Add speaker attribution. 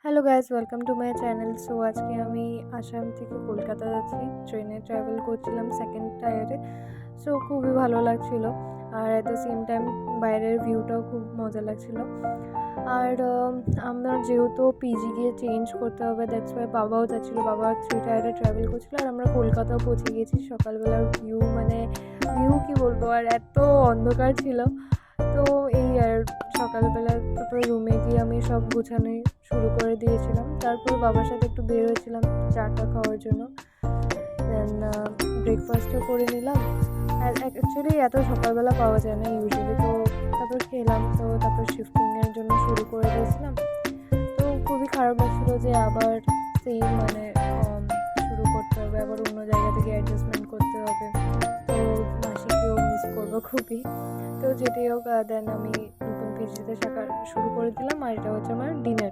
Speaker 1: Hello guys, welcome to my channel. So আজকে আমি আসাম থেকে কলকাতা যাচ্ছি। ট্রেনে ট্রাভেল করছিলাম সেকেন্ড টায়ারে। সো খুবই ভালো লাগছিল, আর অ্যাট দ্য সেম টাইম বাইরের ভিউটাও খুব মজা লাগছিল। আর আমার যেহেতু পিজি গিয়ে চেঞ্জ করতে হবে, দ্যাটস ওয়াই বাবাও যাচ্ছিলো। বাবা 3 টায়ারে ট্রাভেল করছিলো, আর আমরা কলকাতাও পৌঁছে গিয়েছি। সকালবেলার ভিউ ভিউ কী বলবো, আর এত অন্ধকার ছিল। তো এই আর সকালবেলা তারপরে রুমে গিয়ে আমি সব গোছানো শুরু করে দিয়েছিলাম। তারপর বাবার সাথে একটু বের হয়েছিলাম চাটা খাওয়ার জন্য। দেন ব্রেকফাস্টও করে নিলাম। আর অ্যাকচুয়ালি এত সকালবেলা পাওয়া যায় না ইউজুয়ালি। তো তারপর খেলাম, তো তারপর শিফটিংয়ের জন্য শুরু করে দিয়েছিলাম। তো খুবই খারাপ লাগছিলো যে আবার সেই শুরু করতে হবে, আবার অন্য জায়গা থেকে অ্যাডজাস্টমেন্ট করতে হবে। তো মাসিকেও মিস করবো খুবই। তো যেটাই হোক, দেন আমি নতুন পিজিতে থাকা শুরু করে দিলাম, আর এটা হচ্ছে আমার ডিনার।